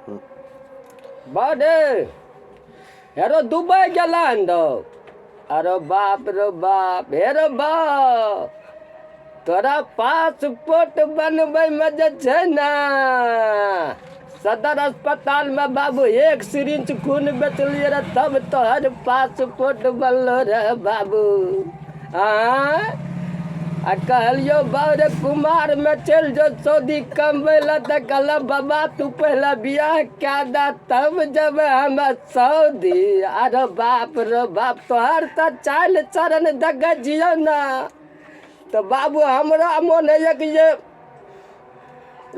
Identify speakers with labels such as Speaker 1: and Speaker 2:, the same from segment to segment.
Speaker 1: बड़े हेरो दुबई गेलन दो। अरे बाप रे बाप, हेरो बाप तोरा पासपोर्ट बनबे में जे छै ना, सदर अस्पताल में बाबू एक सिरिंज खून बेचलिए रे तब तोहर पासपोर्ट बनलो रे बाबू। आ कहलियो बाबू कुमार में चल जो सऊदी कमबै ला, तो कहला बाबा तू पहले बियाह क्या दा तब जब हम सऊदी। अरे बाप रे बाप तोहर तो चाल चरण देख जियो ना, तो बाबू हमरा मन है कि ये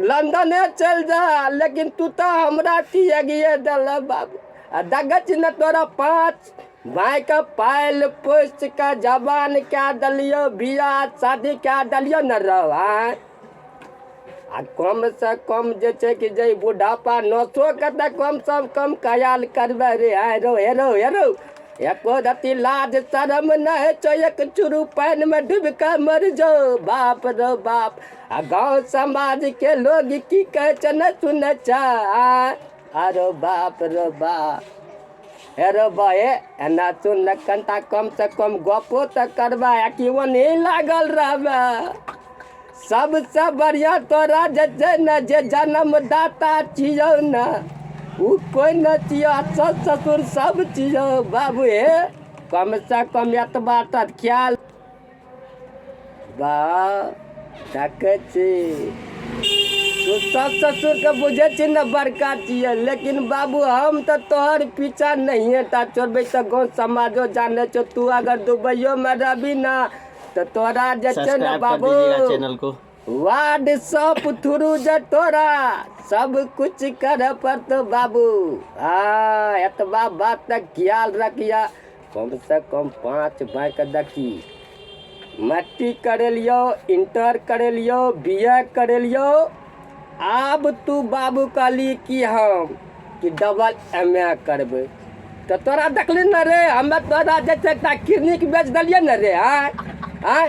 Speaker 1: लंदने चल जा, लेकिन तू तो हमरा तिये दल बाबू। दगच न तोरा 5 भाई का पायल पुष्ट का जवान क्या दलियो, बियाह शादी क्या दलियो न रह। कम से कम जे छै कि जे बुढ़ापा नसो के त कम से कम ख्याल करबे रे। हेरो हेरो हेरो एको रति लाज शरम नहीं छो, एक चुरू पानी में डूब कर मर जाओ। बाप रे बाप गाँव समाज के लोग की कहे छ न सुने छ। अरे बाप रे बाप हेरो भाई एना सुन कनता कम से कम गपो तो करबा कि वो नहीं लागल रहबे। सबसे बढ़िया तोरा जे छै न जे जन्मदाता छियौ न, उ कोई न छियो, सस ससुर सब छियो बाबू। हे कम से कम एतबा त ख्याल बा देखे छी। तू सस ससुर के बुझे छी न बड़का छियै, लेकिन बाबू हम तो तोहर पीछा नहीं ता छोड़बे तो गाँव समाजो जाने छो। तू अगर दुबईयो में रहबी ना तो तोरा जे छै न बाबू
Speaker 2: चैनल को
Speaker 1: व्हाट्सएप थ्रू जे तोरा सब कुछ करे पड़तो बाबू। हाँ एतबा बात तक ख्याल रखिया। कम से कम 5 भाई के देखी मैट्रिक करे लियो, इंटर करे लियो, बीए करे लियो। अब तू बाबू कहली कि हम कि डबल MA करबे, तो तोरा देखली न रे हमें तोरा जे छै क्लिनिक बेच दिलिए न रे। आय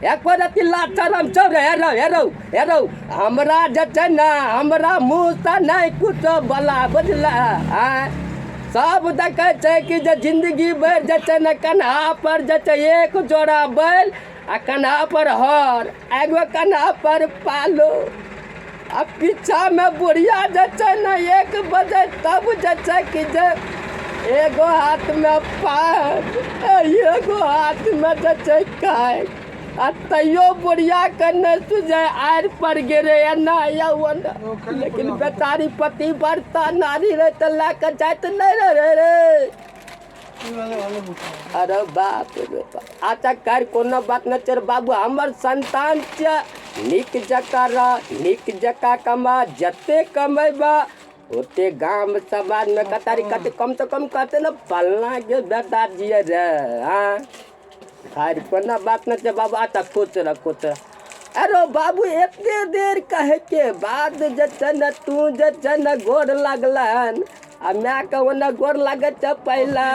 Speaker 1: एको रति लाज शरम छौ रे। हेरो हेरो हेरो हमरा जे छै न हमरा मुँह से नहीं कुछ बोला बुझला। सब देखे छै कि जे जिंदगी भर जे छै न कन्हा पर जे छै एक जोड़ा बैल आ कन्हा पर हर, एगो कन्हा पर पालो। आ पीछा में बुढ़िया जे छै न 1 बजे तब जे छै कि जे एगो हाथ में पान एगो हाथ में जे छै खाए, आ तैयो बुढ़िया के न सुझे आर पर गिरे एना या ओना। लेकिन बेचारी पति बढ़ता नारी रहे तो लेके जात नहीं रे। अरे बाप रे बाप अच्छा कर कोनो बात न चल बाबू। हमर संतान छ निक जका रह, निक जका कमा, जते कमेबा ओते गांव समाज में कतारी कते कम से कम कहते न फलना के बेटा जिए रे। हाँ खार कोनो बात न छ बाबू। आता खुश रह खुश रह। अरे बाबू एते देर कहे के बाद जे छ न तू जे छ न गोर लागलन आ मैं के ओने गोर लागे छ पहला।